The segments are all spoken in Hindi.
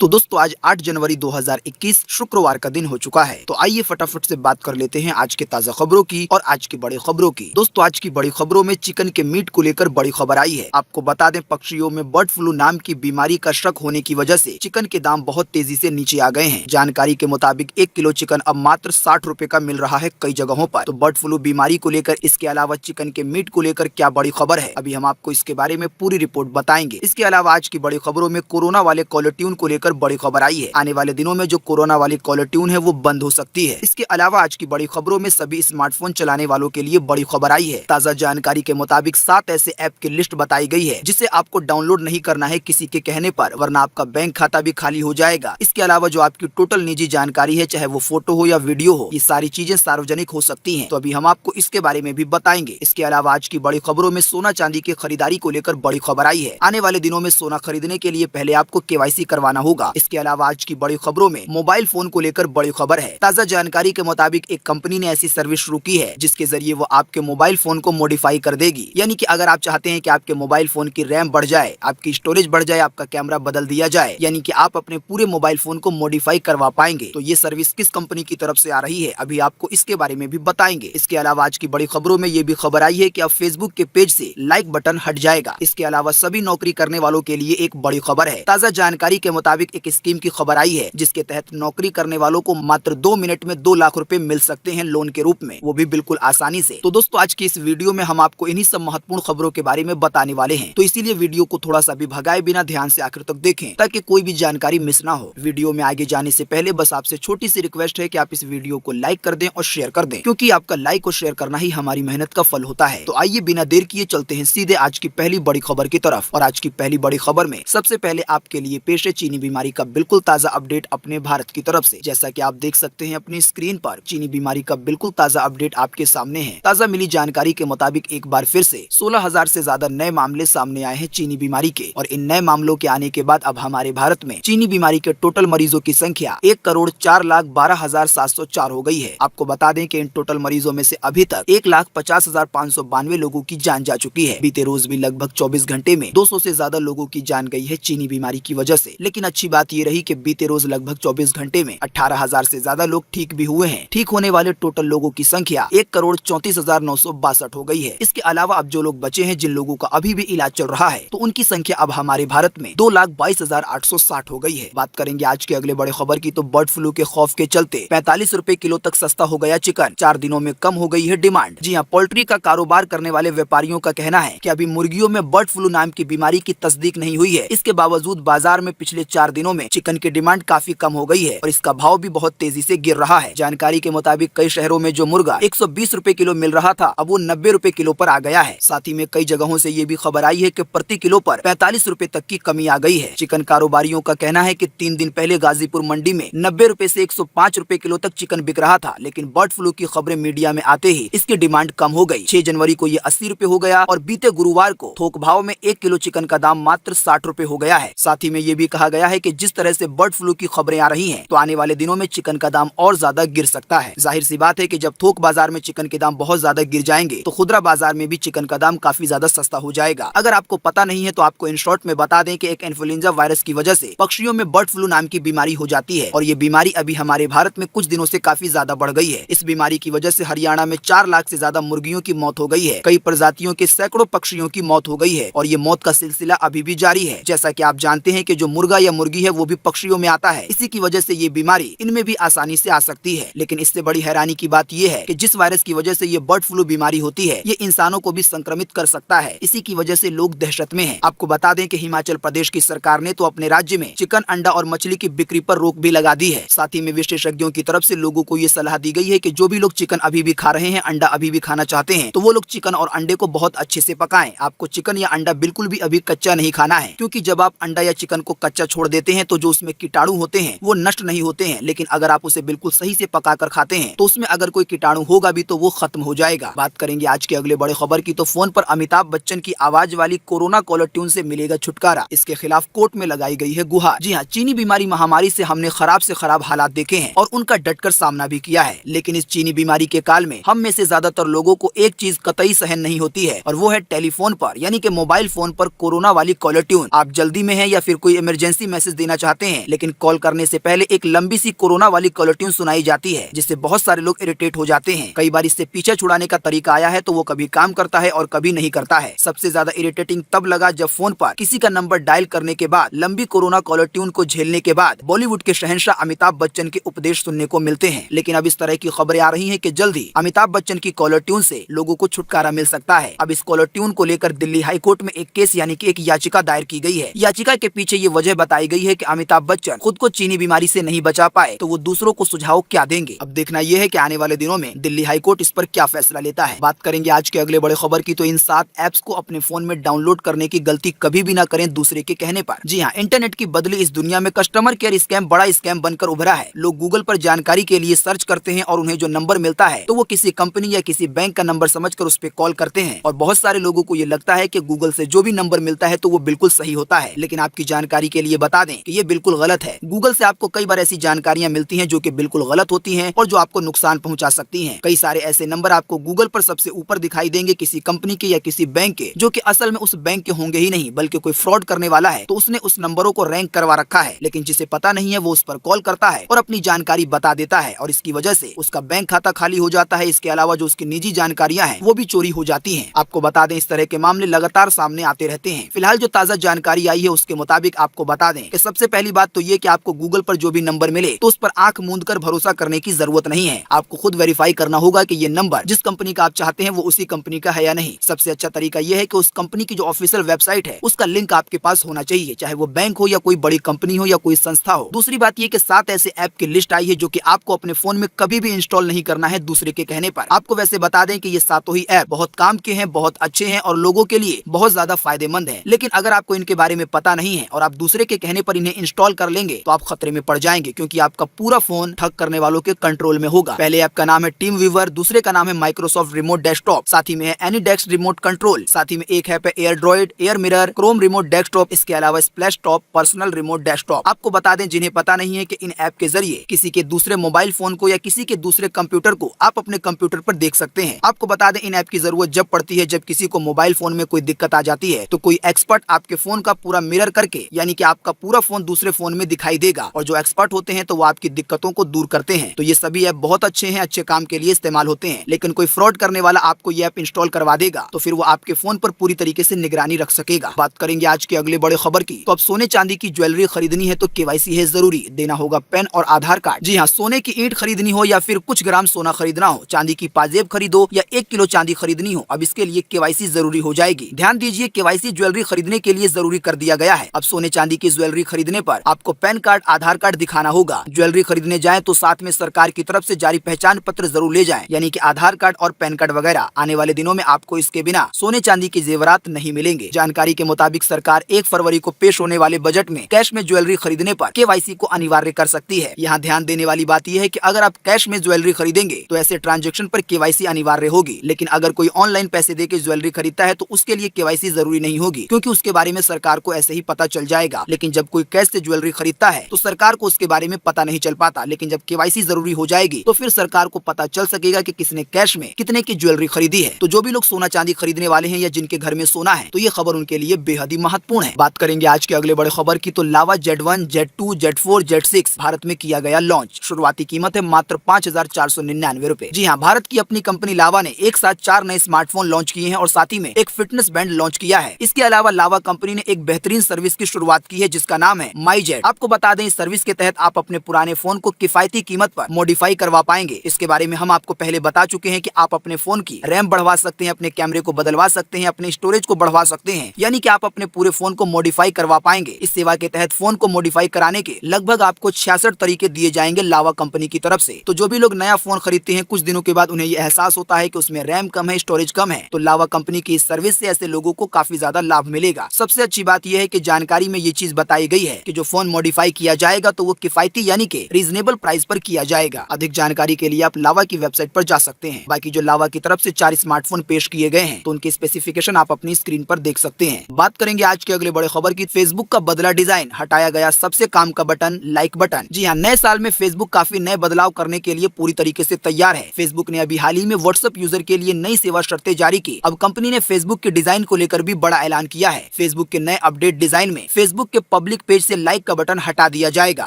तो दोस्तों आज 8 जनवरी 2021 शुक्रवार का दिन हो चुका है। तो आइए फटाफट से बात कर लेते हैं आज के ताजा खबरों की और आज की बड़ी खबरों की। दोस्तों आज की बड़ी खबरों में चिकन के मीट को लेकर बड़ी खबर आई है। आपको बता दें पक्षियों में बर्ड फ्लू नाम की बीमारी का शक होने की वजह से चिकन के दाम बहुत तेजी से नीचे आ गए हैं। जानकारी के मुताबिक 1 किलो चिकन अब मात्र 60 रुपए का मिल रहा है कई जगहों पर। तो बर्ड फ्लू बीमारी को लेकर इसके अलावा चिकन के मीट को लेकर क्या बड़ी खबर है, अभी हम आपको इसके बारे में पूरी रिपोर्ट बताएंगे। इसके अलावा आज की बड़ी खबरों में कोरोना वाले कॉलर ट्यून को लेकर बड़ी खबर आई है। आने वाले दिनों में जो कोरोना वाली कॉलर ट्यून है वो बंद हो सकती है। इसके अलावा आज की बड़ी खबरों में सभी स्मार्टफोन चलाने वालों के लिए बड़ी खबर आई है। ताजा जानकारी के मुताबिक 7 ऐसे ऐप की लिस्ट बताई गई है जिसे आपको डाउनलोड नहीं करना है किसी के कहने पर, वरना आपका बैंक खाता भी खाली हो जाएगा। इसके अलावा जो आपकी टोटल निजी जानकारी है, चाहे वो फोटो हो या वीडियो हो, ये सारी चीजें सार्वजनिक हो सकती है। तो अभी हम आपको इसके बारे में भी बताएंगे। इसके अलावा आज की बड़ी खबरों में सोना चांदी की खरीदारी को लेकर बड़ी खबर आई है। आने वाले दिनों में सोना खरीदने के लिए पहले आपको KYC करवाना होगा। इसके अलावा आज की बड़ी खबरों में मोबाइल फोन को लेकर बड़ी खबर है। ताजा जानकारी के मुताबिक एक कंपनी ने ऐसी सर्विस शुरू की है जिसके जरिए वो आपके मोबाइल फोन को मॉडिफाई कर देगी। यानी कि अगर आप चाहते हैं कि आपके मोबाइल फोन की रैम बढ़ जाए, आपकी स्टोरेज बढ़ जाए, आपका कैमरा बदल दिया जाए, यानी कि आप अपने पूरे मोबाइल फोन को मॉडिफाई करवा पाएंगे। तो ये सर्विस किस कंपनी की तरफ से आ रही है, अभी आपको इसके बारे में भी बताएंगे। इसके अलावा आज की बड़ी खबरों में ये भी खबर आई है कि अब फेसबुक के पेज से लाइक बटन हट जाएगा। इसके अलावा सभी नौकरी करने वालों के लिए एक बड़ी खबर है। ताजा जानकारी के मुताबिक एक स्कीम की खबर आई है जिसके तहत नौकरी करने वालों को मात्र 2 मिनट में 2 लाख रुपए मिल सकते हैं लोन के रूप में, वो भी बिल्कुल आसानी से। तो दोस्तों आज की इस वीडियो में हम आपको इन्हीं सब महत्वपूर्ण खबरों के बारे में बताने वाले हैं। तो इसीलिए वीडियो को थोड़ा सा भी भगाए बिना ध्यान से आखिर तक देखें ताकि कोई भी जानकारी मिस ना हो। वीडियो में आगे जाने से पहले बस आपसे छोटी सी रिक्वेस्ट है कि आप इस वीडियो को लाइक कर दें और शेयर कर दें, क्योंकि आपका लाइक और शेयर करना ही हमारी मेहनत का फल होता है। तो आइए बिना देर किए चलते हैं सीधे आज की पहली बड़ी खबर की तरफ। और आज की पहली बड़ी खबर में सबसे पहले आपके लिए पेश है चीनी बीमारी का बिल्कुल ताजा अपडेट अपने भारत की तरफ से। जैसा कि आप देख सकते हैं अपनी स्क्रीन पर, चीनी बीमारी का बिल्कुल ताजा अपडेट आपके सामने है। ताजा मिली जानकारी के मुताबिक एक बार फिर से 16,000 से ज्यादा नए मामले सामने आए हैं चीनी बीमारी के। और इन नए मामलों के आने के बाद अब हमारे भारत में चीनी बीमारी के टोटल मरीजों की संख्या 1,04,12,704 हो गई है। आपको बता दें कि इन टोटल मरीजों में से अभी तक 1,50,592 लोगों की जान जा चुकी है। बीते रोज भी लगभग 24 घंटे में 200 से ज्यादा लोगों की जान गई है चीनी बीमारी की वजह से। लेकिन अच्छी बात ये रही कि बीते रोज लगभग 24 घंटे में 18,000 से ज्यादा लोग ठीक भी हुए हैं। ठीक होने वाले टोटल लोगों की संख्या 1,34,962 हो गई है। इसके अलावा अब जो लोग बचे हैं, जिन लोगों का अभी भी इलाज चल रहा है, तो उनकी संख्या अब हमारे भारत में 2,22,860 हो गई है। बात करेंगे आज के अगले बड़े खबर की, तो बर्ड फ्लू के खौफ के चलते 45 रुपए किलो तक सस्ता हो गया चिकन। 4 दिनों में कम हो गई है डिमांड। जी हाँ, पोल्ट्री का कारोबार करने वाले व्यापारियों का कहना है कि अभी मुर्गियों में बर्ड फ्लू नाम की बीमारी की तस्दीक नहीं हुई है। इसके बावजूद बाजार में पिछले 4 दिनों में चिकन की डिमांड काफी कम हो गई है और इसका भाव भी बहुत तेजी से गिर रहा है। जानकारी के मुताबिक कई शहरों में जो मुर्गा 120 रुपए किलो मिल रहा था, अब वो 90 रुपए किलो पर आ गया है। साथ ही में कई जगहों से ये भी खबर आई है कि प्रति किलो पर 45 रुपए तक की कमी आ गई है। चिकन कारोबारियों का कहना है कि 3 दिन पहले गाजीपुर मंडी में 90 रुपए से 105 रुपए किलो तक चिकन बिक रहा था, लेकिन बर्ड फ्लू की खबरें मीडिया में आते ही इसकी डिमांड कम हो गई। 6 जनवरी को ये 80 रुपए हो गया और बीते गुरुवार को थोक भाव में 1 किलो चिकन का दाम मात्र 60 रुपए हो गया है। साथ ही में ये भी कहा गया है कि जिस तरह से बर्ड फ्लू की खबरें आ रही हैं, तो आने वाले दिनों में चिकन का दाम और ज्यादा गिर सकता है। जाहिर सी बात है कि जब थोक बाजार में चिकन के दाम बहुत ज्यादा गिर जाएंगे, तो खुदरा बाजार में भी चिकन का दाम काफी ज्यादा सस्ता हो जाएगा। अगर आपको पता नहीं है तो आपको इन शॉर्ट में बता दें कि एक इन्फ्लुएंजा वायरस की वजह से पक्षियों में बर्ड फ्लू नाम की बीमारी हो जाती है और ये बीमारी अभी हमारे भारत में कुछ दिनों से काफी ज्यादा बढ़ गई है। इस बीमारी की वजह से हरियाणा में 4 लाख से ज्यादा मुर्गियों की मौत हो गई है। कई प्रजातियों के सैकड़ों पक्षियों की मौत हो गई है और ये मौत का सिलसिला अभी भी जारी है। जैसा कि आप जानते हैं कि जो मुर्गा या मुर्गी है वो भी पक्षियों में आता है। इसी की वजह से ये बीमारी इनमें भी आसानी से आ सकती है। लेकिन इससे बड़ी हैरानी की बात यह है कि जिस वायरस की वजह से ये बर्ड फ्लू बीमारी होती है, ये इंसानों को भी संक्रमित कर सकता है। इसी की वजह से लोग दहशत में हैं। आपको बता दें कि हिमाचल प्रदेश की सरकार ने तो अपने राज्य में चिकन, अंडा और मछली की बिक्री पर रोक भी लगा दी है। साथ ही में विशेषज्ञों की तरफ से लोगों को ये सलाह दी गई है कि जो भी लोग चिकन अभी भी खा रहे हैं, अंडा अभी भी खाना चाहते हैं, तो वो लोग चिकन और अंडे को बहुत अच्छे से पकाएं। आपको चिकन या अंडा बिल्कुल भी अभी कच्चा नहीं खाना है, क्योंकि जब आप अंडा या चिकन को कच्चा छोड़ देते हैं तो जो उसमें कीटाणु होते हैं वो नष्ट नहीं होते हैं। लेकिन अगर आप उसे बिल्कुल सही से पकाकर खाते हैं तो उसमें अगर कोई कीटाणु होगा भी तो वो खत्म हो जाएगा। बात करेंगे आज के अगले बड़े खबर की, तो फोन पर अमिताभ बच्चन की आवाज वाली कोरोना कॉलर ट्यून से मिलेगा छुटकारा, इसके खिलाफ कोर्ट में लगाई गई है गुहार। जी हाँ, चीनी बीमारी महामारी से हमने खराब से खराब हालात देखे हैं और उनका डटकर सामना भी किया है। लेकिन इस चीनी बीमारी के काल में हम में से ज्यादातर लोगों को एक चीज कतई सहन नहीं होती है और वो है टेलीफोन पर यानी कि मोबाइल फोन पर कोरोना वाली कॉलर ट्यून। आप जल्दी में है या फिर कोई इमरजेंसी मैसेज मैसेज देना चाहते हैं, लेकिन कॉल करने से पहले एक लंबी सी कोरोना वाली कॉलर ट्यून सुनाई जाती है, जिससे बहुत सारे लोग इरिटेट हो जाते हैं। कई बार इससे पीछे छुड़ाने का तरीका आया है, तो वो कभी काम करता है और कभी नहीं करता है। सबसे ज्यादा इरिटेटिंग तब लगा जब फोन पर किसी का नंबर डायल करने के बाद लंबी कोरोना कॉलर ट्यून को झेलने के बाद बॉलीवुड के शहंशाह अमिताभ बच्चन के उपदेश सुनने को मिलते हैं। लेकिन अब इस तरह की खबरें आ रही हैं कि जल्द ही अमिताभ बच्चन की कॉलर ट्यून से लोगों को छुटकारा मिल सकता है। अब इस कॉलर ट्यून को लेकर दिल्ली हाई कोर्ट में एक केस यानी कि एक याचिका दायर की गई है। याचिका के पीछे ये वजह बताई गई है कि अमिताभ बच्चन खुद को चीनी बीमारी से नहीं बचा पाए, तो वो दूसरों को सुझाव क्या देंगे। अब देखना यह है कि आने वाले दिनों में दिल्ली हाई कोर्ट इस पर क्या फैसला लेता है। बात करेंगे आज के अगले बड़े खबर की, तो इन 7 ऐप्स को अपने फोन में डाउनलोड करने की गलती कभी भी ना करें दूसरे के कहने पर। जी हाँ, इंटरनेट की बदली इस दुनिया में कस्टमर केयर स्कैम बड़ा स्कैम बनकर उभरा है। लोग गूगल पर जानकारी के लिए सर्च करते हैं और उन्हें जो नंबर मिलता है तो वो किसी कंपनी या किसी बैंक का नंबर समझकर उस पर कॉल करते हैं। और बहुत सारे लोगों को ये लगता है कि गूगल से जो भी नंबर मिलता है तो वो बिल्कुल सही होता है, लेकिन आपकी जानकारी के लिए बता दें कि ये बिल्कुल गलत है। गूगल से आपको कई बार ऐसी जानकारियां मिलती हैं जो कि बिल्कुल गलत होती हैं और जो आपको नुकसान पहुंचा सकती हैं। कई सारे ऐसे नंबर आपको गूगल पर सबसे ऊपर दिखाई देंगे किसी कंपनी के या किसी बैंक के, जो कि असल में उस बैंक के होंगे ही नहीं, बल्कि कोई फ्रॉड करने वाला है तो उसने उस नंबरों को रैंक करवा रखा है। लेकिन जिसे पता नहीं है वो उस पर कॉल करता है और अपनी जानकारी बता देता है और इसकी वजह से उसका बैंक खाता खाली हो जाता है। इसके अलावा जो उसकी निजी जानकारियां हैं वो भी चोरी हो जाती हैं। आपको बता दें इस तरह के मामले लगातार सामने आते रहते हैं। फिलहाल जो ताजा जानकारी आई है उसके मुताबिक आपको बता दें कि सबसे पहली बात तो ये कि आपको गूगल पर जो भी नंबर मिले तो उस पर आंख मूंद कर भरोसा करने की जरूरत नहीं है। आपको खुद वेरीफाई करना होगा कि ये नंबर जिस कंपनी का आप चाहते हैं वो उसी कंपनी का है या नहीं। सबसे अच्छा तरीका यह है कि उस कंपनी की जो ऑफिशियल वेबसाइट है उसका लिंक आपके पास होना चाहिए, चाहे वो बैंक हो या कोई बड़ी कंपनी हो या कोई संस्था हो। दूसरी बात यह कि 7 ऐसे ऐप की लिस्ट आई है जो कि आपको अपने फोन में कभी भी इंस्टॉल नहीं करना है दूसरे के कहने पर। आपको वैसे बता दें कि ये 7 ही ऐप बहुत काम के हैं, बहुत अच्छे हैं और लोगों के लिए बहुत ज्यादा फायदेमंद है। लेकिन अगर आपको इनके बारे में पता नहीं है और आप दूसरे के कहने पर इन्हें इंस्टॉल कर लेंगे तो आप खतरे में पड़ जाएंगे, क्योंकि आपका पूरा फोन ठग करने वालों के कंट्रोल में होगा। पहले ऐप का नाम है टीम व्यूवर, दूसरे का नाम है माइक्रोसॉफ्ट रिमोट डेस्कटॉप, साथ ही में है एनीडेस्क रिमोट कंट्रोल, साथ ही में एक ऐप है AirDroid, air mirror, Chrome remote desktop, इसके अलावा splash top, personal remote desktop. आपको बता दें जिन्हें पता नहीं है कि इन ऐप के जरिए किसी के दूसरे मोबाइल फोन को या किसी के दूसरे कंप्यूटर को आप अपने कंप्यूटर पर देख सकते हैं। आपको बता दें इन ऐप की जरूरत जब पड़ती है जब किसी को मोबाइल फोन में कोई दिक्कत आ जाती है, तो कोई एक्सपर्ट आपके फोन का पूरा मिरर करके यानी कि आपका पूरा फोन दूसरे फोन में दिखाई देगा और जो एक्सपर्ट होते हैं तो वो आपकी दिक्कतों को दूर करते हैं। तो ये सभी ऐप बहुत अच्छे हैं, अच्छे काम के लिए इस्तेमाल होते हैं। लेकिन कोई फ्रॉड करने वाला आपको ये ऐप इंस्टॉल करवा देगा तो फिर वो आपके फोन पर पूरी तरीके से निगरानी रख सकेगा। बात करेंगे आज के अगले बड़े खबर की, तो अब सोने चांदी की ज्वेलरी खरीदनी है तो केवाईसी है जरूरी, देना होगा पैन और आधार कार्ड। जी हाँ, सोने की ईंट खरीदनी हो या फिर कुछ ग्राम सोना खरीदना हो, चांदी की पाजेब खरीदो या 1 किलो चांदी खरीदनी हो, अब इसके लिए केवाईसी जरूरी हो जाएगी। ध्यान दीजिए, केवाईसी ज्वेलरी खरीदने के लिए जरूरी कर दिया गया है। अब सोने चांदी की ज्वेलरी खरीदने पर आपको पैन कार्ड, आधार कार्ड दिखाना होगा। ज्वेलरी खरीदने जाएं तो साथ में सरकार की तरफ से जारी पहचान पत्र जरूर ले जाएं, यानी कि आधार कार्ड और पैन कार्ड वगैरह। आने वाले दिनों में आपको इसके बिना सोने चांदी के जेवरात नहीं मिलेंगे। जानकारी के मुताबिक सरकार 1 फरवरी को पेश होने वाले बजट में कैश में ज्वेलरी खरीदने पर केवाईसी को अनिवार्य कर सकती है। यहाँ ध्यान देने वाली बात यह है कि अगर आप कैश में ज्वेलरी खरीदेंगे तो ऐसे ट्रांजैक्शन पर केवाईसी अनिवार्य होगी, लेकिन अगर कोई ऑनलाइन पैसे देकर ज्वेलरी खरीदता है तो उसके लिए केवाईसी जरूरी नहीं होगी, क्योंकि उसके बारे में सरकार को ऐसे ही पता चल जाएगा। लेकिन जब कोई कैश से ज्वेलरी खरीदता है तो सरकार को उसके बारे में पता नहीं चल पाता, लेकिन जब केवाईसी जरूरी हो जाएगी तो फिर सरकार को पता चल सकेगा कि किसने कैश में कितने की ज्वेलरी खरीदी है। तो जो भी लोग सोना चांदी खरीदने वाले हैं या जिनके घर में सोना है तो ये खबर उनके लिए बेहद ही महत्वपूर्ण है। बात करेंगे आज के अगले बड़े खबर की, तो लावा Z1, Z2, Z4, Z6 Bharat में किया गया लॉन्च। शुरुआती कीमत है मात्र 5,499 रुपए। जी हाँ, भारत की अपनी कंपनी लावा ने एक साथ 4 नए स्मार्टफोन लॉन्च किए हैं और साथ ही में एक फिटनेस बैंड लॉन्च किया है। इसके अलावा लावा कंपनी ने एक बेहतरीन सर्विस की शुरुआत की है जिसका नाम है माईजेट। आपको बता दें इस सर्विस के तहत आप अपने पुराने फोन को किफायती कीमत पर मॉडिफाई करवा पाएंगे। इसके बारे में हम आपको पहले बता चुके हैं कि आप अपने फोन की रैम बढ़वा सकते हैं, अपने कैमरे को बदलवा सकते हैं, अपने स्टोरेज को बढ़वा सकते हैं, यानी कि आप अपने पूरे फोन को मॉडिफाई करवा पाएंगे। इस सेवा के तहत फोन को मॉडिफाई कराने के लगभग आपको 66 तरीके दिए जाएंगे लावा कंपनी की तरफ से। तो जो भी लोग नया फोन खरीदते हैं कुछ दिनों के बाद उन्हें यह एहसास होता है कि उसमें रैम कम है, स्टोरेज कम है, तो लावा कंपनी की इस सर्विस से ऐसे लोगों को काफी ज्यादा लाभ मिलेगा। सबसे अच्छी बात यह है कि जानकारी में ये चीज बताई गई है कि जो फोन मॉडिफाई किया जाएगा तो वो किफायती यानी कि रीजनेबल प्राइस पर किया जाएगा। अधिक जानकारी के लिए आप लावा की वेबसाइट पर जा सकते हैं। बाकी जो लावा की तरफ से 4 स्मार्टफोन पेश किए गए हैं तो उनके स्पेसिफिकेशन आप अपनी स्क्रीन पर देख सकते हैं। बात करेंगे आज के अगले बड़े खबर की, फेसबुक का बदला डिजाइन, हटाया गया सबसे काम का बटन लाइक बटन। जी हाँ, नए साल में फेसबुक काफी नए बदलाव करने के लिए पूरी तरीके से तैयार है। फेसबुक ने अभी हाल ही में व्हाट्सएप यूजर के लिए नई सेवा शर्तें जारी की। अब कंपनी ने फेसबुक के डिजाइन को लेकर भी बड़ा ऐलान किया है। फेसबुक के नए अपडेट डिजाइन में फेसबुक के पब्लिक पब्लिक पेज से लाइक का बटन हटा दिया जाएगा।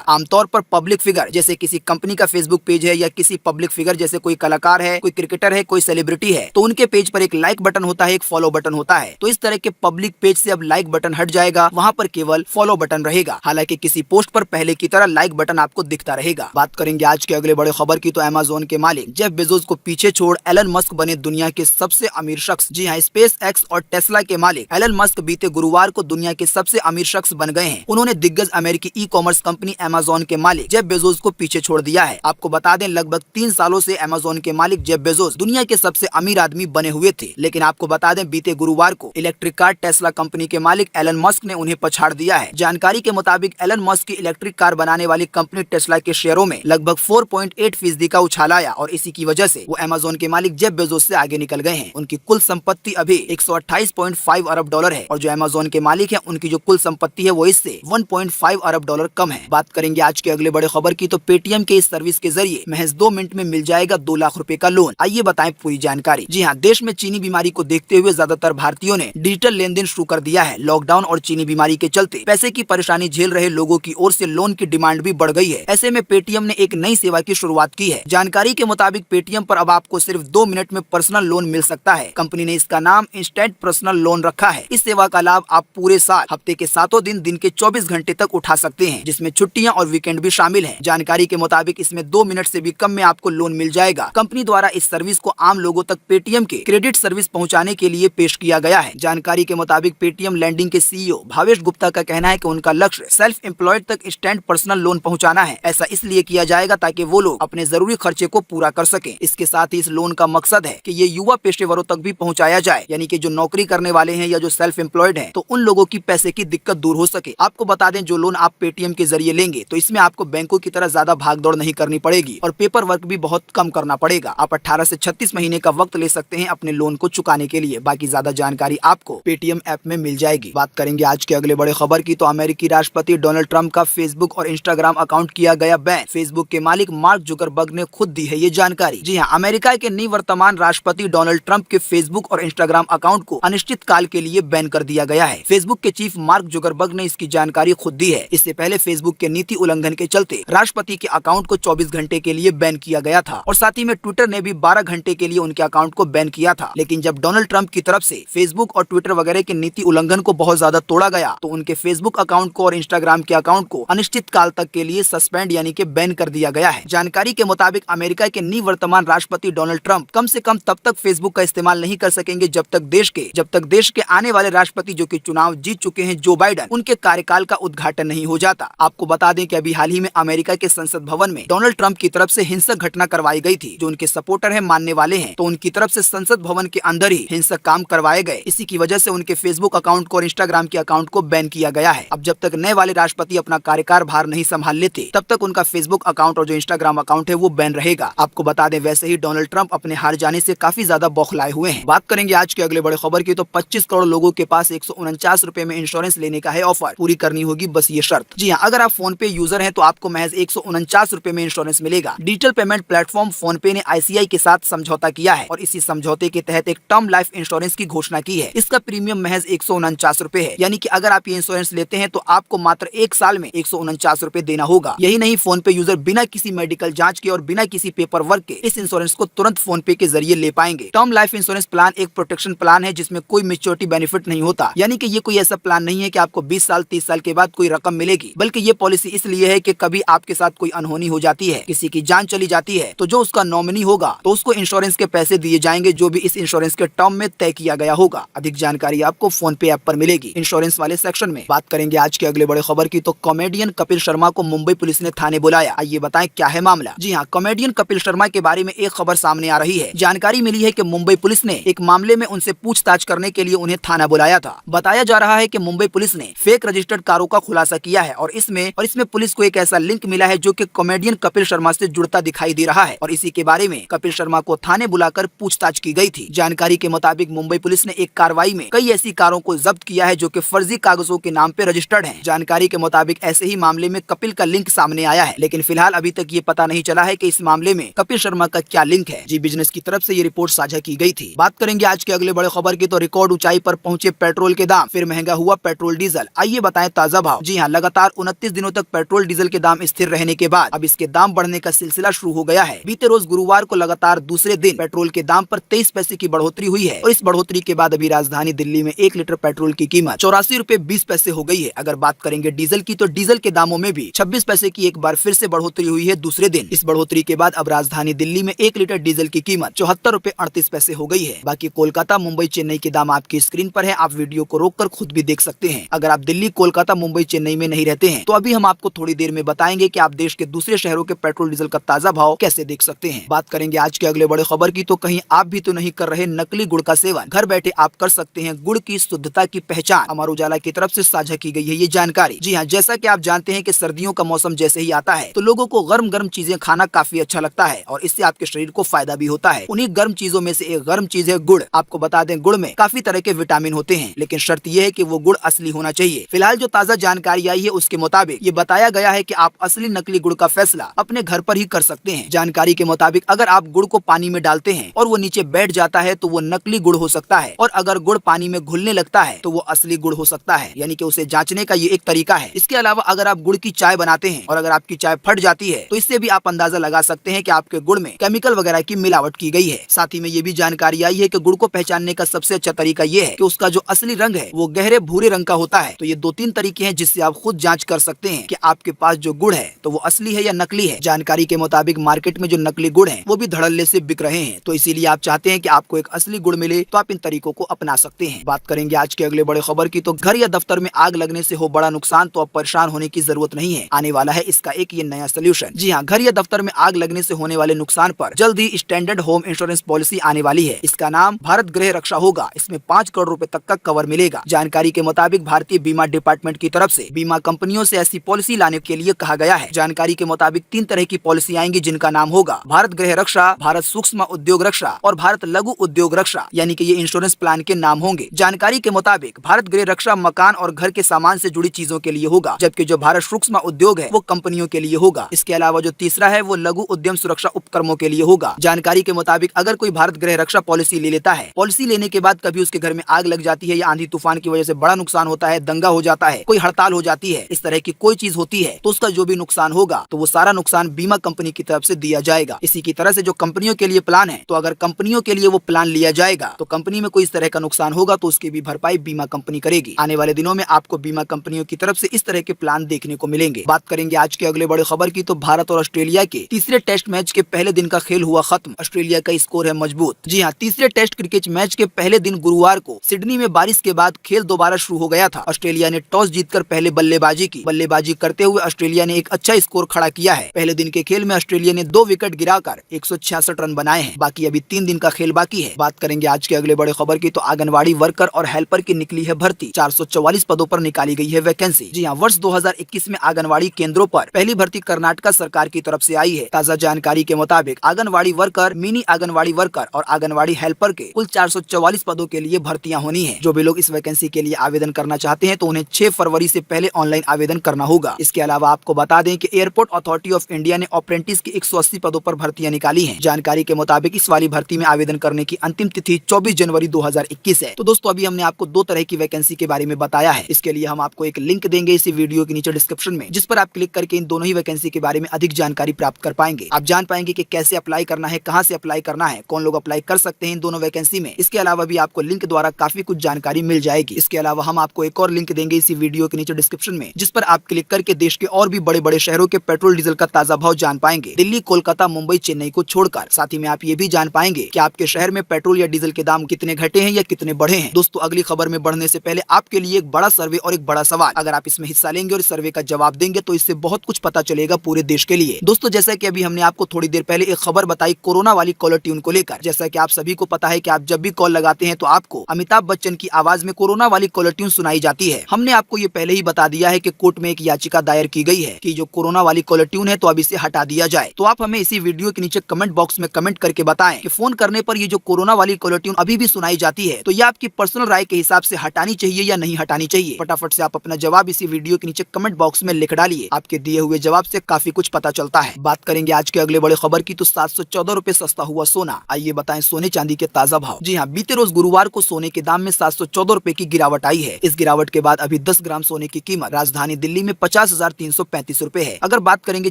आमतौर पर पब्लिक फिगर जैसे किसी कंपनी का फेसबुक पेज है या किसी पब्लिक फिगर जैसे कोई कलाकार है, कोई क्रिकेटर है, कोई सेलिब्रिटी है, तो उनके पेज पर एक लाइक बटन होता है, एक फॉलो बटन होता है। तो इस तरह के पब्लिक पेज से अब लाइक बटन हट जाएगा, वहाँ पर केवल फॉलो बटन रहेगा। हालांकि किसी पोस्ट पर पहले की तरह लाइक बटन आपको दिखता रहेगा। बात करेंगे आज के अगले बड़े खबर की, तो अमेज़न के मालिक जेफ बेजोस को पीछे छोड़ एलन मस्क बने दुनिया के सबसे अमीर शख्स। जी हाँ, स्पेस एक्स और टेस्ला के मालिक एलन मस्क बीते गुरुवार को दुनिया के सबसे अमीर शख्स बन गए हैं। उन्होंने दिग्गज अमेरिकी ई कॉमर्स कंपनी अमेज़न के मालिक जेफ बेजोस को पीछे छोड़ दिया है। आपको बता दें, लगभग 3 सालों से अमेज़न के मालिक जेफ बेजोस दुनिया के सबसे अमीर आदमी बने हुए थे, लेकिन आपको बता दें बीते गुरुवार को इलेक्ट्रिक कार टेस्ला कंपनी के मालिक एलन मस्क ने उन्हें पछाड़ दिया है। जानकारी के मुताबिक एलन मस्क की इलेक्ट्रिक कार बनाने वाली कंपनी टेस्ला के शेयरों में लगभग 4.8% का उछाल आया और इसी की वजह से वो अमेज़न के मालिक जेफ बेजोस से आगे निकल गए हैं। उनकी कुल संपत्ति अभी 128.5 अरब डॉलर है और जो अमेज़न के मालिक है उनकी जो कुल संपत्ति है वो इससे 1.5 अरब डॉलर कम है। बात करेंगे आज के अगले बड़े खबर की, तो पेटीएम के इस सर्विस के जरिए महज 2 मिनट में मिल जाएगा 2 लाख रुपए का लोन। आइए बताएं पूरी जानकारी। जी हाँ, देश में चीनी बीमारी को देखते हुए ज्यादातर भारतीयों ने डिजिटल लेन देन शुरू कर दिया है। लॉकडाउन और चीनी बीमारी के चलते पैसे की परेशानी झेल रहे लोगों की ओर से लोन की डिमांड भी बढ़ गई है। ऐसे में पेटीएम ने एक नई सेवा की शुरुआत की है। जानकारी के मुताबिक पेटीएम पर अब आपको सिर्फ 2 मिनट में पर्सनल लोन मिल सकता है। कंपनी ने इसका नाम इंस्टेंट पर्सनल लोन रखा है। इस सेवा का लाभ आप पूरे साल, हफ्ते के 7 दिन के 24 घंटे तक उठा सकते हैं, जिसमें छुट्टियां और वीकेंड भी शामिल हैं। जानकारी के मुताबिक इसमें 2 मिनट से भी कम में आपको लोन मिल जाएगा। कंपनी द्वारा इस सर्विस को आम लोगों तक पेटीएम के क्रेडिट सर्विस पहुंचाने के लिए पेश किया गया है। जानकारी के मुताबिक पेटीएम लैंडिंग के सीईओ भावेश गुप्ता का कहना है कि उनका लक्ष्य सेल्फ एम्प्लॉयड तक इंस्टेंट पर्सनल लोन पहुंचाना है। ऐसा इसलिए किया जाएगा ताकि वो लोग अपने जरूरी खर्चे को पूरा कर सकें। इसके साथ ही इस लोन का मकसद है कि ये युवा पेशेवरों तक भी पहुंचाया जाए, यानी कि जो नौकरी करने वाले हैं या जो सेल्फ एम्प्लॉयड हैं, तो उन लोगों की पैसे की दिक्कत दूर हो सके। आपको बता दें, जो लोन आप पेटीएम के जरिए लेंगे तो इसमें आपको बैंकों की तरह ज्यादा भागदौड़ नहीं करनी पड़ेगी और पेपर वर्क भी बहुत कम करना पड़ेगा। आप 18 से 36 महीने का वक्त ले सकते हैं अपने लोन को चुकाने के लिए। बाकी ज्यादा जानकारी आपको पेटीएम ऐप में मिल जाएगी। बात करेंगे आज के अगले बड़े खबर की, तो अमेरिकी राष्ट्रपति डोनाल्ड ट्रंप का फेसबुक और इंस्टाग्राम अकाउंट किया गया बैन। फेसबुक के मालिक मार्क जुकरबर्ग ने खुद दी है ये जानकारी। जी हाँ, अमेरिका के निवर्तमान राष्ट्रपति डोनाल्ड ट्रंप के फेसबुक और इंस्टाग्राम अकाउंट को अनिश्चित काल के लिए बैन कर दिया गया है। फेसबुक के चीफ मार्क जुकरबर्ग ने इसकी जानकारी खुद दी है। इससे पहले फेसबुक के नीति उल्लंघन के चलते राष्ट्रपति के अकाउंट को 24 घंटे के लिए बैन किया गया था और साथ ही में ट्विटर ने भी 12 घंटे के लिए उनके अकाउंट को बैन किया था। लेकिन जब डोनाल्ड ट्रंप की तरफ से फेसबुक और ट्विटर वगैरह के नीति उल्लंघन को बहुत ज्यादा तोड़ा गया, तो उनके फेसबुक अकाउंट को और इंस्टाग्राम के अकाउंट को अनिश्चित काल तक के लिए सस्पेंड यानी कि बैन कर दिया गया है। जानकारी के मुताबिक अमेरिका के निवर्तमान राष्ट्रपति डोनाल्ड ट्रंप कम से कम तब तक फेसबुक का इस्तेमाल नहीं कर सकेंगे जब तक देश के आने वाले राष्ट्रपति जो कि चुनाव जीत चुके हैं, जो बाइडन, उनके कार्यकाल का उद्घाटन नहीं हो जाता। आपको बता दें कि अभी हाल ही में अमेरिका के संसद भवन में डोनाल्ड ट्रंप की तरफ से हिंसक घटना करवाई गई थी। जो उनके सपोर्टर है, मानने वाले हैं, तो उनकी तरफ से संसद भवन के अंदर ही हिंसक काम करवाए गए। इसी की वजह से उनके फेसबुक अकाउंट को और इंस्टाग्राम के अकाउंट को बैन किया गया है। अब जब तक नए वाले राष्ट्रपति अपना कार्यकाल भार नहीं संभाल लेते, तब तक उनका फेसबुक अकाउंट और जो इंस्टाग्राम अकाउंट है वो बैन रहेगा। आपको बता दें, वैसे ही डोनाल्ड ट्रंप अपने हार जाने से काफी ज्यादा बौखलाए हुए हैं। बात करेंगे आज के अगले बड़े खबर की, तो 25 करोड़ लोगों के पास 149 रुपए में इंश्योरेंस लेने का है ऑफर। पूरी करनी होगी बस ये शर्त। जी हाँ, अगर आप फोन पे यूजर हैं तो आपको महज 149 रुपए में इंश्योरेंस मिलेगा। डिजिटल पेमेंट प्लेटफॉर्म फोन पे ने ICICI के साथ समझौता किया है और इसी समझौते के तहत एक टर्म लाइफ इंश्योरेंस की घोषणा की है। इसका प्रीमियम महज 149 रुपए है, यानी कि अगर आप ये इंश्योरेंस लेते हैं तो आपको मात्र 1 साल में 149 रुपए देना होगा। यही नहीं, फोन पे यूजर बिना किसी मेडिकल जांच के और बिना किसी पेपर वर्क के इस इंश्योरेंस को तुरंत फोन पे के जरिए ले पाएंगे। टर्म लाइफ इंश्योरेंस प्लान एक प्रोटेक्शन प्लान है जिसमें कोई मैच्योरिटी बेनिफिट नहीं होता, यानी कि ये कोई ऐसा प्लान नहीं है कि आपको 20 साल 30 साल के बाद कोई रकम मिलेगी, बल्कि ये पॉलिसी इसलिए है कि कभी आपके साथ कोई अनहोनी हो जाती है, किसी की जान चली जाती है, तो जो उसका नॉमिनी होगा तो उसको इंश्योरेंस के पैसे दिए जाएंगे जो भी इस इंश्योरेंस के टर्म में तय किया गया होगा। अधिक जानकारी आपको फोन पे ऐप पर मिलेगी इंश्योरेंस वाले सेक्शन में। बात करेंगे आज के अगले बड़े खबर की, तो कॉमेडियन कपिल शर्मा को मुंबई पुलिस ने थाने बुलाया। आइए बताएं क्या है मामला। जी हाँ, कॉमेडियन कपिल शर्मा के बारे में एक खबर सामने आ रही है। जानकारी मिली है कि मुंबई पुलिस ने एक मामले में उनसे पूछताछ करने के लिए उन्हें थाना बुलाया था। बताया जा रहा है कि मुंबई पुलिस ने फेक रजिस्टर्ड कारों का खुलासा किया है और इसमें पुलिस को एक ऐसा लिंक मिला है जो कि कॉमेडियन कपिल शर्मा से जुड़ता दिखाई दे रहा है और इसी के बारे में कपिल शर्मा को थाने बुलाकर पूछताछ की गई थी। जानकारी के मुताबिक मुंबई पुलिस ने एक कार्रवाई में कई ऐसी कारों को जब्त किया है जो कि फर्जी कागजों के नाम पे रजिस्टर्ड हैं। जानकारी के मुताबिक ऐसे ही मामले में कपिल का लिंक सामने आया है, लेकिन फिलहाल अभी तक ये पता नहीं चला है कि इस मामले में कपिल शर्मा का क्या लिंक है। जी बिजनेस की तरफ से ये रिपोर्ट साझा की गई थी। बात करेंगे आज के अगले बड़े खबर की, तो रिकॉर्ड ऊंचाई पर पहुंचे पेट्रोल के दाम, फिर महंगा हुआ पेट्रोल डीजल। आइए बताएं ताजा भाव। जी हाँ, लगातार 29 दिनों तक पेट्रोल डीजल के दाम स्थिर रहने के बाद अब इसके दाम बढ़ने का सिलसिला शुरू हो गया है। बीते रोज गुरुवार को लगातार दूसरे दिन पेट्रोल के दाम पर 23 पैसे की बढ़ोतरी हुई है और इस बढ़ोतरी के बाद अभी राजधानी दिल्ली में 1 लीटर पेट्रोल की कीमत 84 रुपए 20 पैसे हो गई है। अगर बात करेंगे डीजल की, तो डीजल के दामों में भी 26 पैसे की एक बार फिर से बढ़ोतरी हुई है दूसरे दिन। इस बढ़ोतरी के बाद अब राजधानी दिल्ली में 1 लीटर डीजल की कीमत 74 रुपए 38 पैसे हो गई है। बाकी कोलकाता, मुंबई, चेन्नई के दाम आपकी स्क्रीन पर है, आप वीडियो को रोककर खुद भी देख सकते हैं। अगर आप दिल्ली, कोलकाता, मुंबई, चेन्नई में नहीं रहते हैं तो अभी हम आपको थोड़ी देर में बताएंगे कि आप देश के दूसरे शहरों के पेट्रोल डीजल का ताजा भाव कैसे देख सकते हैं। बात करेंगे आज के अगले बड़े खबर की, तो कहीं आप भी तो नहीं कर रहे नकली गुड़ का सेवन। घर बैठे आप कर सकते हैं गुड़ की शुद्धता की पहचान। अमर उजाला की तरफ से साझा की गई है ये जानकारी। जी हाँ, जैसा कि आप जानते हैं कि सर्दियों का मौसम जैसे ही आता है तो लोगों को गर्म गर्म चीजें खाना काफी अच्छा लगता है और इससे आपके शरीर को फायदा भी होता है। उन्हीं गर्म चीजों में से एक गर्म चीज है गुड़। आपको बता दें, गुड़ में काफी तरह के विटामिन होते हैं, लेकिन शर्त यह है कि वो गुड़ असली होना चाहिए। फिलहाल जो ताजा जानकारी आई है उसके मुताबिक ये बताया गया है कि आप असली नकली गुड़ का फैसला अपने घर पर ही कर सकते हैं। जानकारी के मुताबिक अगर आप गुड़ को पानी में डालते हैं और वो नीचे बैठ जाता है तो वो नकली गुड़ हो सकता है, और अगर गुड़ पानी में घुलने लगता है तो वो असली गुड़ हो सकता है। यानी कि उसे जांचने का ये एक तरीका है। इसके अलावा अगर आप गुड़ की चाय बनाते हैं और अगर आपकी चाय फट जाती है तो इससे भी आप अंदाजा लगा सकते हैं कि आपके गुड़ में केमिकल वगैरह की मिलावट की गई है। साथ ही में ये भी जानकारी आई है कि गुड़ को पहचानने का सबसे अच्छा तरीका ये है कि उसका जो असली रंग है वो गहरे भूरे रंग का होता है। तो ये 2-3 तरीके हैं जिससे आप खुद जांच कर सकते हैं कि आपके पास जो गुड़ है तो वो असली है या नकली है। जानकारी के मुताबिक मार्केट में जो नकली गुड़ है वो भी धड़ल्ले से बिक रहे हैं, तो इसीलिए आप चाहते हैं कि आपको एक असली गुड़ मिले तो आप इन तरीकों को अपना सकते हैं। बात करेंगे आज के अगले बड़े खबर की, तो घर या दफ्तर में आग लगने से हो बड़ा नुकसान तो अब परेशान होने की जरूरत नहीं है, आने वाला है इसका एक ये नया सोल्यूशन। जी हाँ, घर या दफ्तर में आग लगने से होने वाले नुकसान पर जल्द ही स्टैंडर्ड होम इंश्योरेंस पॉलिसी आने वाली है। इसका नाम भारत गृह रक्षा होगा। इसमें 5 करोड़ रुपए तक का कवर मिलेगा। जानकारी के मुताबिक भारतीय बीमा डिपार्टमेंट की तरफ से बीमा कंपनियों से ऐसी पॉलिसी लाने के लिए कहा गया है। जानकारी के मुताबिक 3 तरह की पॉलिसी आएंगी जिनका नाम होगा भारत गृह रक्षा, भारत सूक्ष्म उद्योग रक्षा और भारत लघु उद्योग रक्षा। यानी कि ये इंश्योरेंस प्लान के नाम होंगे। जानकारी के मुताबिक भारत गृह रक्षा मकान और घर के सामान से जुड़ी चीजों के लिए होगा, जबकि जो भारत सूक्ष्म उद्योग है वो कंपनियों के लिए होगा। इसके अलावा जो तीसरा है वो लघु उद्यम सुरक्षा उपक्रमों के लिए होगा। जानकारी के मुताबिक अगर कोई भारत गृह रक्षा पॉलिसी ले लेता है, पॉलिसी लेने के बाद कभी उसके घर में आग लग जाती है या आंधी तूफान की वजह से बड़ा नुकसान होता है, दंगा हो जाता है, कोई हड़ताल हो जाती है, इस तरह की कोई चीज होती है तो उसका जो भी नुकसान होगा तो वो सारा नुकसान बीमा कंपनी की तरफ से दिया जाएगा। इसी की तरह से जो कंपनियों के लिए प्लान है, तो अगर कंपनियों के लिए वो प्लान लिया जाएगा तो कंपनी में कोई इस तरह का नुकसान होगा तो उसकी भी भरपाई बीमा कंपनी करेगी। आने वाले दिनों में आपको बीमा कंपनियों की तरफ से इस तरह के प्लान देखने को मिलेंगे। बात करेंगे आज के अगले बड़े खबर की, तो भारत और ऑस्ट्रेलिया के तीसरे टेस्ट मैच के पहले दिन का खेल हुआ खत्म। ऑस्ट्रेलिया का स्कोर है मजबूत। जी हाँ, तीसरे टेस्ट क्रिकेट मैच के पहले दिन गुरुवार को सिडनी में बारिश के बाद खेल दोबारा शुरू हो गया था। ऑस्ट्रेलिया ने टॉस जीतकर पहले बल्लेबाजी की। बल्लेबाजी करते हुए ऑस्ट्रेलिया ने एक अच्छा स्कोर खड़ा किया है। पहले दिन के खेल में ऑस्ट्रेलिया ने 2 विकेट गिराकर 166 रन बनाए हैं। बाकी अभी 3 दिन का खेल बाकी है। बात करेंगे आज के अगले बड़े खबर की, तो आंगनवाड़ी वर्कर और हेल्पर की निकली है भर्ती। 444 पदों पर निकाली गई है वैकेंसी। जी हाँ, वर्ष 2021 में आंगनवाड़ी केंद्रों पर पहली भर्ती कर्नाटक सरकार की तरफ से आई है। ताजा जानकारी के मुताबिक anganwadi worker, mini anganwadi worker और आंगनवाड़ी हेल्पर के कुल 444 पदों के लिए भर्तियां होनी है। जो भी लोग इस वैकेंसी के लिए आवेदन करना चाहते हैं तो उन्हें 6 फरवरी से पहले ऑनलाइन आवेदन करना होगा। इसके अलावा आपको बता दें कि एयरपोर्ट अथॉरिटी ऑफ इंडिया ने अप्रेंटिस की 180 पदों पर भर्तियां निकाली हैं। जानकारी के मुताबिक इस वाली भर्ती में आवेदन करने की अंतिम तिथि 24 जनवरी 2021 है। तो दोस्तों, अभी हमने आपको 2 तरह की वैकेंसी के बारे में बताया है। इसके लिए हम आपको एक लिंक देंगे इसी वीडियो के नीचे डिस्क्रिप्शन में, जिस पर आप क्लिक करके इन दोनों ही वैकेंसी के बारे में अधिक जानकारी प्राप्त कर पाएंगे। आप जान पाएंगे कि कैसे अप्लाई करना है, कहां से अप्लाई करना है, कौन लोग अप्लाई कर सकते हैं इन दोनों वैकेंसी में। इसके अलावा भी आपको लिंक द्वारा काफी कुछ जानकारी मिल जाएगी। इसके अलावा हम आपको एक और लिंक देंगे इसी वीडियो के नीचे डिस्क्रिप्शन में, जिस पर आप क्लिक करके देश के और भी बड़े बड़े शहरों के पेट्रोल डीजल का ताजा भाव जान पाएंगे, दिल्ली, कोलकाता, मुंबई, चेन्नई को छोड़कर। साथ ही में आप ये भी जान पाएंगे कि आपके शहर में पेट्रोल या डीजल के दाम कितने घटे हैं या कितने बढ़े हैं। दोस्तों, अगली खबर में बढ़ने से पहले आपके लिए एक बड़ा सर्वे और एक बड़ा सवाल। अगर आप इसमें हिस्सा लेंगे और इस सर्वे का जवाब देंगे तो इससे बहुत कुछ पता चलेगा पूरे देश के लिए। दोस्तों, जैसा कि अभी हमने आपको थोड़ी देर पहले एक खबर बताई कोरोना वाली कॉलर ट्यून को लेकर। जैसा कि आप सभी को पता है कि आप जब भी कॉल लगाते हैं तो आपको अमिताभ बच्चन की आवाज में कोरोना वाली कॉलर ट्यून सुनाई जाती है। हमने आपको ये पहले ही बता दिया है कि कोर्ट में एक याचिका दायर की गई है कि जो कोरोना वाली कॉलर ट्यून है तो अब इसे हटा दिया जाए। तो आप हमें इसी वीडियो के नीचे कमेंट बॉक्स में कमेंट करके बताएं कि फोन करने पर ये जो कोरोना वाली कॉलर ट्यून अभी भी सुनाई जाती है तो ये आपकी पर्सनल राय के हिसाब से हटानी चाहिए या नहीं हटानी चाहिए। फटाफट से आप अपना जवाब इसी वीडियो के नीचे कमेंट बॉक्स में लिख डालिए। आपके दिए हुए जवाब से काफी कुछ पता चलता है। बात करेंगे आज के अगले बड़े खबर की, तो 714 रुपए सस्ता हुआ सोना। आइए बताएं सोने चांदी के ताजा भाव। जी हाँ, बीते रोज गुरुवार को सोने के दाम में 714 रुपए की गिरावट आई है। इस गिरावट के बाद अभी 10 ग्राम सोने की कीमत राजधानी दिल्ली में 50,335 रूपए है। अगर बात करेंगे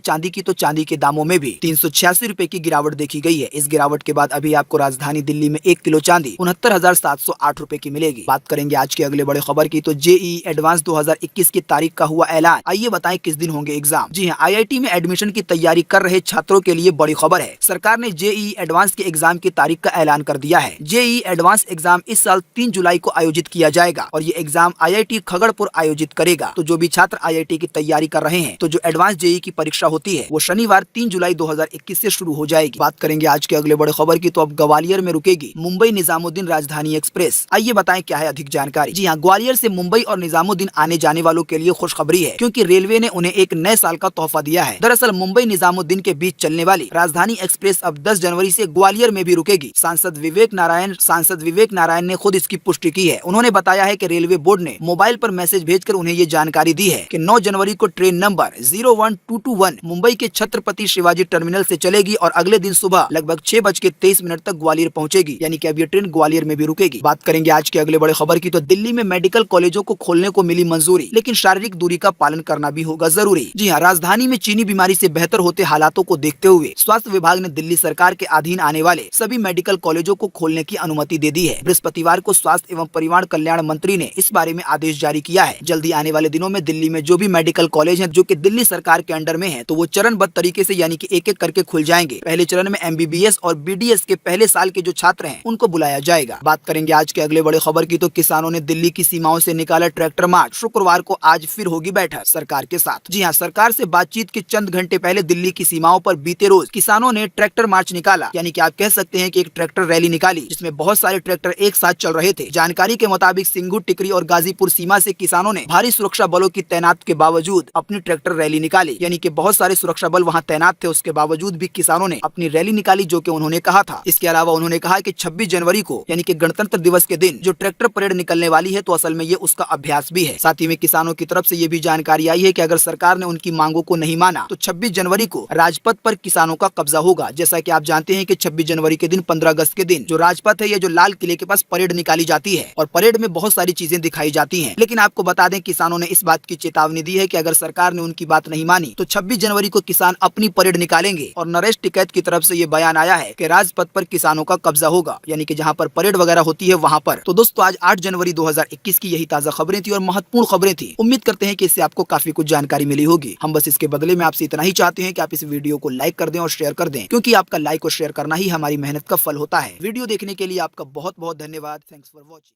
चांदी की तो चांदी के दामों में भी 386 रूपए की गिरावट देखी गई है। इस गिरावट के बाद अभी आपको राजधानी दिल्ली में 1 किलो चांदी 69,708 रूपए की मिलेगी। बात करेंगे आज के अगले बड़े खबर की तो जेईई एडवांस 2021 की तारीख का हुआ ऐलान। आइए बताएं किस दिन होंगे एग्जाम। जी हाँ, आईआईटी में एडमिशन की तैयारी कर रहे छात्रों के लिए बड़ी खबर है। सरकार ने जेईई एडवांस के एग्जाम की तारीख का ऐलान कर दिया है। जेईई एडवांस एग्जाम इस साल 3 जुलाई को आयोजित किया जाएगा और ये एग्जाम आईआईटी खगड़पुर आयोजित करेगा। तो जो भी छात्र आईआईटी की तैयारी कर रहे हैं तो जो एडवांस जेईई की परीक्षा होती है वो शनिवार 3 जुलाई 2021 से शुरू हो जाएगी। बात करेंगे आज के अगले बड़े खबर की तो अब ग्वालियर में रुकेगी मुंबई निजामुद्दीन राजधानी एक्सप्रेस। आइए बताएं क्या है अधिक जानकारी। जी हाँ, ग्वालियर से मुंबई और निजामुद्दीन आने जाने वालों के लिए खुशखबरी है, क्योंकि रेलवे ने उन्हें एक नए साल का तोहफा दिया है। दरअसल मुंबई निजामुद्दीन के बीच चलने वाली राजधानी एक्सप्रेस अब 10 जनवरी से ग्वालियर में भी रुकेगी। सांसद विवेक नारायण ने खुद इसकी पुष्टि की है। उन्होंने बताया है कि रेलवे बोर्ड ने मोबाइल पर मैसेज भेजकर उन्हें ये जानकारी दी है कि 9 जनवरी को ट्रेन नंबर 01221 मुंबई के छत्रपति शिवाजी टर्मिनल से चलेगी और अगले दिन सुबह लगभग 6:23 तक ग्वालियर पहुंचेगी। यानी कि अब ये ट्रेन ग्वालियर में भी रुकेगी। बात करेंगे आज के अगले बड़े खबर की तो दिल्ली में मेडिकल कॉलेजों को खोलने को मिली मंजूरी, लेकिन शारीरिक दूरी का पालन करना भी होगा जरूरी। जी हाँ, राजधानी में चीनी बीमारी से बेहतर होते हालातों को देखते हुए स्वास्थ्य विभाग ने दिल्ली सरकार के अधीन आने वाले सभी मेडिकल कॉलेजों को खोलने की अनुमति दे दी है। बृहस्पतिवार को स्वास्थ्य एवं परिवार कल्याण मंत्री ने इस बारे में आदेश जारी किया है। जल्दी आने वाले दिनों में दिल्ली में जो भी मेडिकल कॉलेज हैं जो कि दिल्ली सरकार के अंडर में है तो वो चरणबद्ध तरीके से यानी कि एक एक करके खुल जाएंगे। पहले चरण में एमबीबीएस और बीडीएस के पहले साल के जो छात्र हैं उनको बुलाया जाएगा। बात करेंगे आज के अगले बड़े खबर की तो किसानों ने दिल्ली की सीमाओं से निकाला ट्रैक्टर मार्च। शुक्रवार को आज फिर होगी बैठक सरकार के साथ। जी हाँ, सरकार से बातचीत के चंद घंटे पहले दिल्ली की सीमाओं पर बीते रोज किसानों ने ट्रैक्टर मार्च निकाला, यानी कि आप कह सकते हैं कि एक ट्रैक्टर रैली निकाली जिसमें बहुत सारे ट्रैक्टर एक साथ चल रहे थे। जानकारी के मुताबिक सिंगू, टिकरी और गाजीपुर सीमा से किसानों ने भारी सुरक्षा बलों की तैनात के बावजूद अपनी ट्रैक्टर रैली निकाली। यानी कि बहुत सारे सुरक्षा बल वहां तैनात थे, उसके बावजूद भी किसानों ने अपनी रैली निकाली जो कि उन्होंने कहा था। इसके अलावा उन्होंने कहा कि 26 जनवरी को यानी कि गणतंत्र दिवस के दिन जो ट्रैक्टर परेड निकलने वाली है तो असल में ये उसका अभ्यास भी है। साथ ही में किसानों की तरफ से ये भी जानकारी आई है कि अगर सरकार ने उनकी मांगों को नहीं माना तो 26 जनवरी को राजपथ पर किसानों का कब्जा होगा। जैसा कि आप जानते हैं कि 26 जनवरी के दिन 15 अगस्त के दिन जो राजपथ है या जो लाल किले के पास परेड निकाली जाती है और परेड में बहुत सारी चीजें दिखाई जाती हैं। लेकिन आपको बता दें किसानों ने इस बात की चेतावनी दी है कि अगर सरकार ने उनकी बात नहीं मानी तो 26 जनवरी को किसान अपनी परेड निकालेंगे। और नरेश टिकैत की तरफ से ये बयान आया है कि राजपथ पर किसानों का कब्जा होगा, यानी कि जहां पर परेड वगैरह होती है वहां पर। तो दोस्तों आज 8 जनवरी 2021 की यही ताजा खबरें थी और महत्वपूर्ण खबरें थी। उम्मीद करते हैं कि इससे आपको काफी कुछ जानकारी मिली होगी। हम बस इसके बदले में आपसे इतना ही चाहते हैं कि आप इस वीडियो को लाइक कर दें और शेयर कर दें, क्योंकि आपका लाइक और शेयर करना ही हमारी मेहनत का फल होता है। वीडियो देखने के लिए आपका बहुत बहुत धन्यवाद। Thanks for watching.